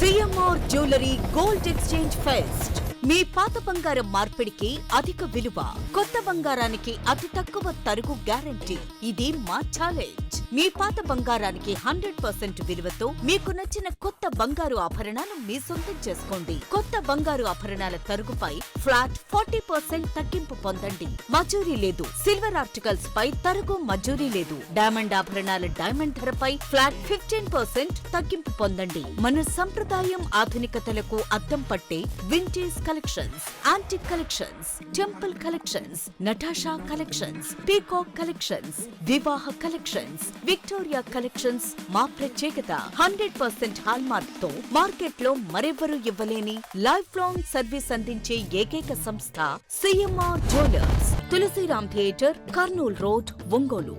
CMR jewellery gold exchange fest. మీ పాత బంగారం మార్పిడికి అధిక విలువ, కొత్త బంగారానికి అతి తక్కువ తరుగు గ్యారంటీ. ఇది మా ఛాలెంజ్. మీ పాత బంగారానికి 100% విలువతో మీకు నచ్చిన కొత్త బంగారు ఆభరణాలు మీ సొంతం చేసుకోండి. కొత్త బంగారు ఆభరణాల తరుగుపై ఫ్లాట్ 40% తగ్గింపు పొందండి. మజూరీ లేదు. సిల్వర్ ఆర్టికల్స్ పై తరుగు మజూరీ లేదు. డైమండ్ ఆభరణాల డైమండ్ ధరపై ఫ్లాట్ 15% తగ్గింపు పొందండి. మన సంప్రదాయం ఆధునికతలకు అద్దం పట్టే vintage collections, antique collections, temple collections, Natasha collections, peacock collections, వివాహ కలెక్షన్స్, విక్టోరియా కలెక్షన్స్ మా ప్రత్యేకత. 100% హాల్మార్క్ తో మార్కెట్ లో మరెవ్వరూ ఇవ్వలేని లైఫ్ లాంగ్ సర్వీస్ అందించే ఏకైక సంస్థ CMR jewellers. Tulsiram theatre, Kurnool road, Ongole.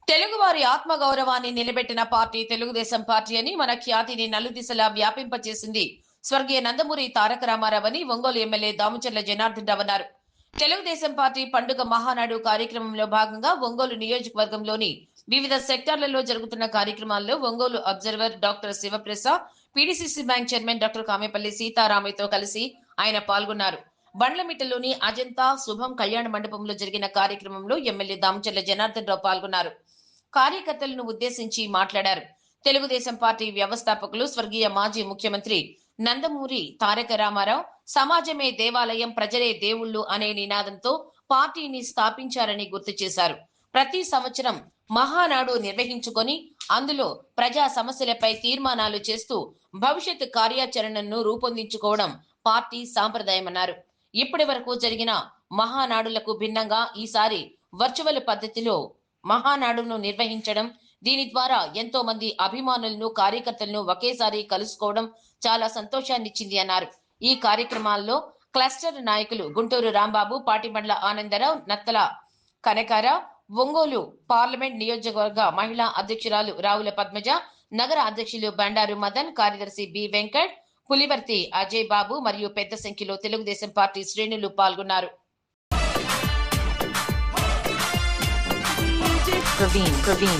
తెలుగువారి ఆత్మగౌరవాన్ని నిలబెట్టిన పార్టీ తెలుగుదేశం పార్టీ అని మన ఖ్యాతిని నలుదిశలా వ్యాపింపచేసింది స్వర్గీయ నందమూరి తారక రామారావు అని ఒంగోలు ఎమ్మెల్యే దామచర్ల జనార్దన్ రావు అన్నారు. తెలుగుదేశం పార్టీ పండుగ మహానాడు కార్యక్రమంలో భాగంగా ఒంగోలు నియోజకవర్గంలోని వివిధ సెక్టార్లలో జరుగుతున్న కార్యక్రమాల్లో Ongole observer doctor Sivaprasad, PDCC bank chairman doctor Kamepalli సీతారామయ్యతో కలిసి ఆయన పాల్గొన్నారు. బండ్లమిట్టలోని అజంతా శుభం కళ్యాణ మండపంలో జరిగిన కార్యక్రమంలో ఎమ్మెల్యే దామచర్ల జనార్దన్ రావు పాల్గొన్నారు. కార్యకర్తలను ఉద్దేశించి మాట్లాడారు. తెలుగుదేశం పార్టీ వ్యవస్థాపకులు స్వర్గీయ మాజీ ముఖ్యమంత్రి నందమూరి తారక రామారావు సమాజమే దేవాలయం, ప్రజలే దేవుళ్ళు అనే నినాదంతో పార్టీని స్థాపించారని గుర్తు చేశారు. ప్రతి సంవత్సరం మహానాడు నిర్వహించుకొని అందులో ప్రజా సమస్యలపై తీర్మానాలు చేస్తూ భవిష్యత్ కార్యాచరణను రూపొందించుకోవడం పార్టీ సాంప్రదాయమన్నారు. ఇప్పటి వరకు జరిగిన మహానాడులకు భిన్నంగా ఈసారి వర్చువల్ పద్ధతిలో మహానాడును నిర్వహించడం, దీని ద్వారా ఎంతో మంది అభిమానులను, కార్యకర్తలను ఒకేసారి కలుసుకోవడం చాలా సంతోషాన్నిచ్చింది అన్నారు. ఈ కార్యక్రమాల్లో క్లస్టర్ నాయకులు గుంటూరు రాంబాబు, పాటిబండ్ల ఆనందరావు, నత్తల కనకారావు, ఒంగోలు పార్లమెంట్ నియోజకవర్గ మహిళా అధ్యక్షురాలు రావుల పద్మజ, నగర అధ్యక్షులు బండారు మదన్, కార్యదర్శి బి వెంకట్, పులివర్తి అజయ్ బాబు మరియు పెద్ద సంఖ్యలో తెలుగుదేశం పార్టీ శ్రేణులు పాల్గొన్నారు. Praveen.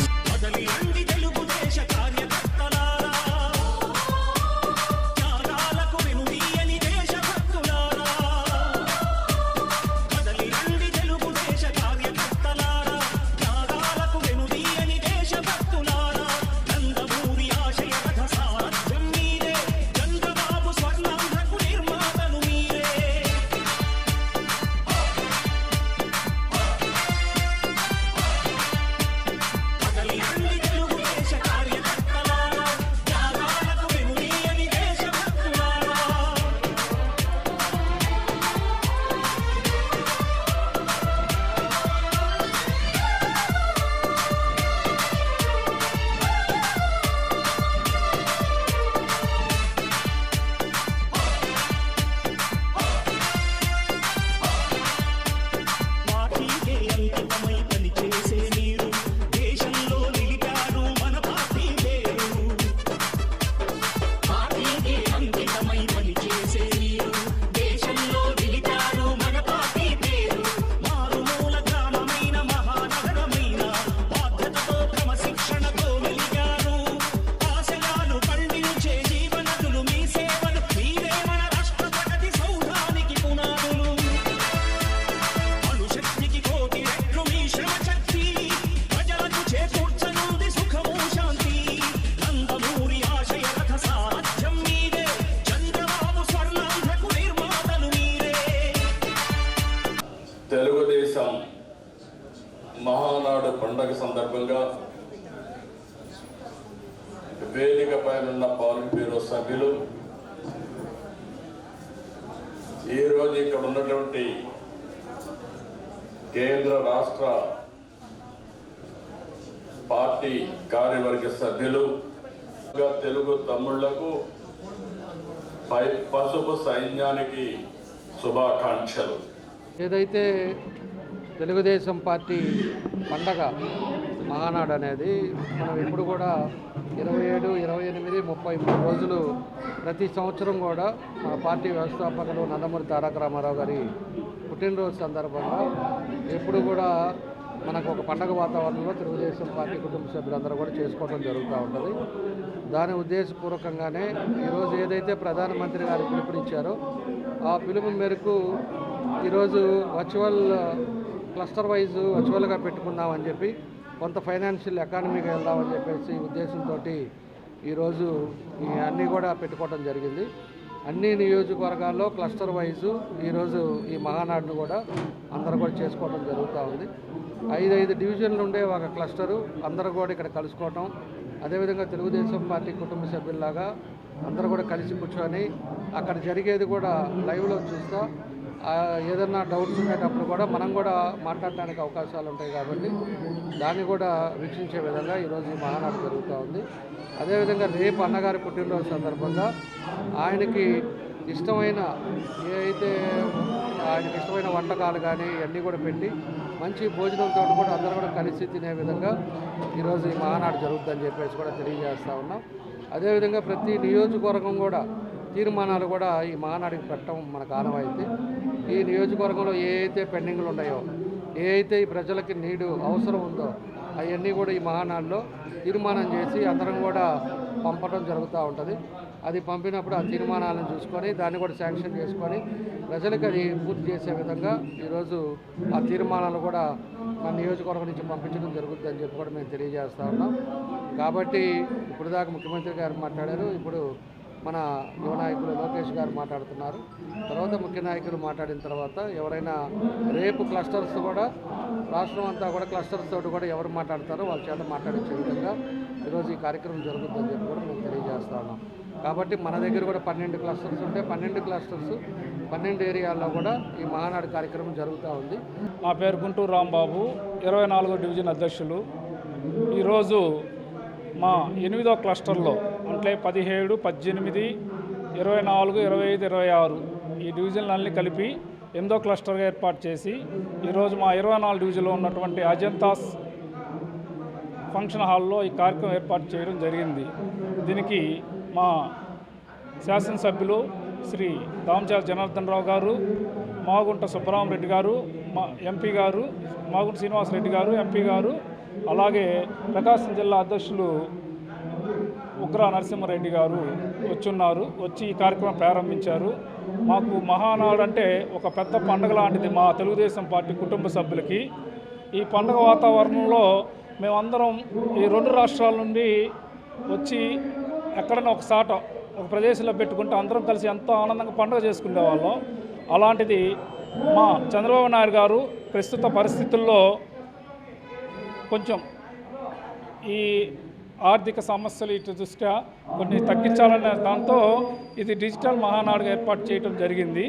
తెలుగుదేశం మహానాడు పండుగ సందర్భంగా వేదిక పైన పార్లమెంట్ బ్యూరో సభ్యులు, ఈరోజు ఇక్కడ ఉన్నటువంటి కేంద్ర రాష్ట్ర పార్టీ కార్యవర్గ సభ్యులు, తెలుగు తమ్ముళ్లకు పసుపు సైన్యానికి శుభాకాంక్షలు. ఏదైతే తెలుగుదేశం పార్టీ పండగ మహానాడు అనేది మనం ఎప్పుడు కూడా 27, 28, 33 రోజులు ప్రతి సంవత్సరం కూడా మా పార్టీ వ్యవస్థాపకులు నందమూరి తారక రామారావు గారి పుట్టినరోజు సందర్భంగా ఎప్పుడు కూడా మనకు ఒక పండగ వాతావరణంలో తెలుగుదేశం పార్టీ కుటుంబ సభ్యులందరూ కూడా చేసుకోవడం జరుగుతూ ఉంటుంది. దాని ఉద్దేశపూర్వకంగానే ఈరోజు ఏదైతే ప్రధానమంత్రి గారు పిలుపునిచ్చారో ఆ పిలుపు మేరకు ఈరోజు వర్చువల్ క్లస్టర్ వైజ్ వర్చువల్గా పెట్టుకుందామని చెప్పి కొంత ఫైనాన్షియల్ ఎకానమీకి వెళ్దామని చెప్పేసి ఉద్దేశంతో ఈరోజు అన్నీ కూడా పెట్టుకోవడం జరిగింది. అన్ని నియోజకవర్గాల్లో క్లస్టర్ వైజు ఈరోజు ఈ మహానాడును కూడా అందరూ కూడా చేసుకోవడం జరుగుతూ ఉంది. 5 డివిజన్లు ఉండే ఒక క్లస్టరు అందరూ కూడా ఇక్కడ కలుసుకోవటం, అదేవిధంగా తెలుగుదేశం పార్టీ కుటుంబ సభ్యుల్లాగా అందరూ కూడా కలిసి కూర్చొని అక్కడ జరిగేది కూడా లైవ్లో చూస్తూ ఏదన్నా డౌట్స్ ఉండేటప్పుడు కూడా మనం కూడా మాట్లాడడానికి అవకాశాలు ఉంటాయి కాబట్టి దాన్ని కూడా వీక్షించే విధంగా ఈరోజు ఈ మహానాడు జరుగుతూ ఉంది. అదేవిధంగా రేపు అన్నగారి పుట్టినరోజు సందర్భంగా ఆయనకి ఇష్టమైన ఆయనకి ఇష్టమైన వంటకాలు కానీ ఇవన్నీ కూడా పెట్టి మంచి భోజనంతో కూడా అందరూ కూడా కలిసి తినే విధంగా ఈరోజు ఈ మహానాడు జరుగుతుందని చెప్పేసి కూడా తెలియజేస్తూ ఉన్నాం. అదేవిధంగా ప్రతి నియోజకవర్గం కూడా తీర్మానాలు కూడా ఈ మహానాడికి పెట్టడం మనకు ఆనవాయితీ. ఈ నియోజకవర్గంలో ఏ అయితే పెండింగ్లు ఉన్నాయో, ఏ అయితే ఈ ప్రజలకి అవసరం ఉందో అవన్నీ కూడా ఈ మహానాడులో తీర్మానం చేసి అందరం కూడా పంపడం జరుగుతూ ఉంటుంది. అది పంపినప్పుడు ఆ తీర్మానాలను చూసుకొని దాన్ని కూడా శాంక్షన్ చేసుకొని ప్రజలకు అది పూర్తి చేసే విధంగా ఈరోజు ఆ తీర్మానాలు కూడా మన నియోజకవర్గం నుంచి పంపించడం జరుగుతుందని చెప్పి కూడా మేము తెలియజేస్తూ ఉన్నాం. కాబట్టి ఇప్పుడు దాకా ముఖ్యమంత్రి గారు మాట్లాడారు, ఇప్పుడు మన యువ నాయకులు లోకేష్ గారు మాట్లాడుతున్నారు. తర్వాత ముఖ్య నాయకులు మాట్లాడిన తర్వాత ఎవరైనా రేపు క్లస్టర్స్ కూడా రాష్ట్రం అంతా కూడా క్లస్టర్స్ తోటి కూడా ఎవరు మాట్లాడతారో వాళ్ళ చేత మాట్లాడించే విధంగా ఈరోజు ఈ కార్యక్రమం జరుగుతుందని చెప్పి కూడా మేము తెలియజేస్తా ఉన్నాం. కాబట్టి మన దగ్గర కూడా 12 క్లస్టర్స్ ఉంటే 12 క్లస్టర్స్ 12 ఏరియాల్లో కూడా ఈ మహానాడు కార్యక్రమం జరుగుతూ ఉంది. నా పేరు గుంటూరు రాంబాబు, 24వ డివిజన్ అధ్యక్షులు. ఈరోజు మా 8వ క్లస్టర్లో అంటే 17, 18, 24, 25, 26 ఈ డివిజన్లన్నీ కలిపి 8వ క్లస్టర్గా ఏర్పాటు చేసి ఈరోజు మా 24 డివిజన్లో ఉన్నటువంటి అజంతాస్ ఫంక్షన్ హాల్లో ఈ కార్యక్రమం ఏర్పాటు చేయడం జరిగింది. దీనికి మా శాసనసభ్యులు శ్రీ దామచర్ల జనార్దన్ రావు గారు, మాగుంట సుబ్బరామరెడ్డి గారు, మా ఎంపీ గారు మాగుంట శ్రీనివాసరెడ్డి గారు ఎంపీ గారు, అలాగే ప్రకాశం జిల్లా అధ్యక్షులు ఉగ్ర నరసింహారెడ్డి గారు వచ్చి ఈ కార్యక్రమం ప్రారంభించారు. మాకు మహానాడు అంటే ఒక పెద్ద పండుగ లాంటిది మా తెలుగుదేశం పార్టీ కుటుంబ సభ్యులకి. ఈ పండుగ వాతావరణంలో మేమందరం ఈ 2 రాష్ట్రాల నుండి వచ్చి ఎక్కడైనా ఒక ప్రదేశంలో పెట్టుకుంటే అందరం కలిసి ఎంతో ఆనందంగా పండుగ చేసుకునేవాళ్ళం. అలాంటిది మా చంద్రబాబు నాయుడు గారు ప్రస్తుత పరిస్థితుల్లో కొంచెం ఈ ఆర్థిక సమస్యలు ఇటు దృష్ట్యా కొన్ని తగ్గించాలనే దాంతో ఇది డిజిటల్ మహానాడుగా ఏర్పాటు చేయడం జరిగింది.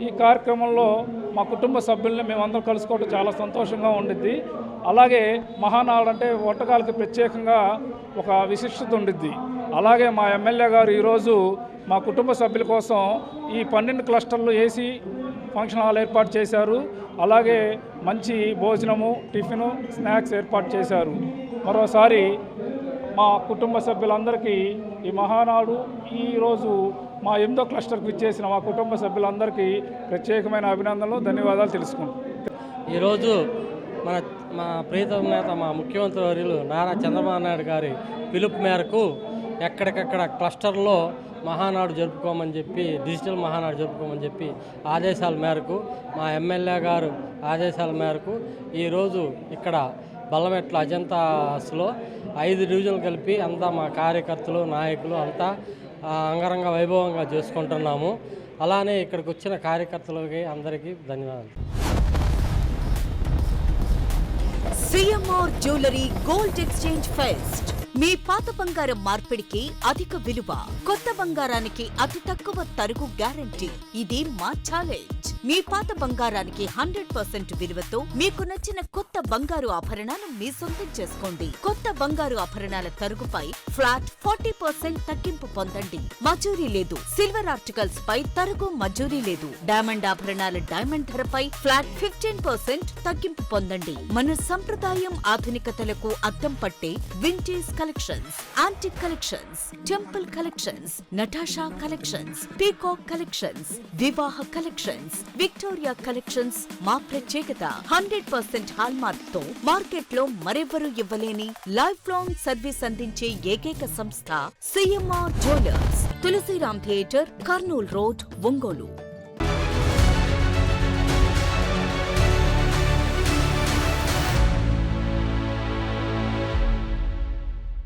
ఈ కార్యక్రమంలో మా కుటుంబ సభ్యుల్ని మేమందరం కలుసుకోవడం చాలా సంతోషంగా ఉండిద్ది. అలాగే మహానాడు అంటే వంటకాలకి ప్రత్యేకంగా ఒక విశిష్టత ఉండిద్ది. అలాగే మా ఎమ్మెల్యే గారు ఈరోజు మా కుటుంబ సభ్యుల కోసం ఈ 12 క్లస్టర్లు ఏసీ ఫంక్షన్ హాల్ ఏర్పాటు చేశారు. అలాగే మంచి భోజనము, టిఫిను, స్నాక్స్ ఏర్పాటు చేశారు. మరోసారి మా కుటుంబ సభ్యులందరికీ ఈ మహానాడు ఈరోజు మా 8వ క్లస్టర్కి ఇచ్చేసిన మా కుటుంబ సభ్యులందరికీ ప్రత్యేకమైన అభినందనలు, ధన్యవాదాలు తెలుసుకుంటాం. ఈరోజు మా ప్రీతం నేత మా ముఖ్యమంత్రి వర్యులు నారా చంద్రబాబు నాయుడు గారి పిలుపు మేరకు ఎక్కడికక్కడ క్లస్టర్లో మహానాడు జరుపుకోమని చెప్పి, డిజిటల్ మహానాడు జరుపుకోమని చెప్పి ఆదేశాల మేరకు, మా ఎమ్మెల్యే గారు ఆదేశాల మేరకు ఈరోజు ఇక్కడ బల్లమెట్ల అజంతాస్లో 5 డివిజన్లు కలిపి అంతా మా కార్యకర్తలు, నాయకులు అంతా అంగరంగ వైభవంగా చేసుకుంటున్నాము. అలానే ఇక్కడికి వచ్చిన కార్యకర్తలకి అందరికీ ధన్యవాదాలు. CMR jewellery gold exchange fest. మీ పాత బంగారం మార్పిడికి అధిక విలువ, కొత్త బంగారానికి అతి తక్కువ తరుగు గ్యారంటీ. ఇది మా ఛాలెంజ్. మీ పాత బంగారానికి 100% విలువతో మీకు నచ్చిన కొత్త బంగారు ఆభరణాలు మీ సొంతం చేసుకోండి. కొత్త బంగారు ఆభరణాల తరుగుపై ఫ్లాట్ 40% తగ్గింపు పొందండి. మజూరీ లేదు. సిల్వర్ ఆర్టికల్స్ పై తరుగు మజూరీ లేదు. డైమండ్ ఆభరణాల డైమండ్ ధరపై ఫ్లాట్ 15% తగ్గింపు పొందండి. మన సంప్రదాయం ఆధునికతలకు అద్దం పట్టే vintage collections, antique collections, temple collections, Natasha collections, peacock collections, వివాహ కలెక్షన్స్, విక్టోరియా కలెక్షన్స్ మా ప్రత్యేకత. 100% హాల్మార్క్ తో మార్కెట్ లో మరెవరూ ఇవ్వలేని లైఫ్ లాంగ్ సర్వీస్ అందించే ఏకైక సంస్థ CMR jewellers. Tulsiram theatre, Kurnool road, Ongole.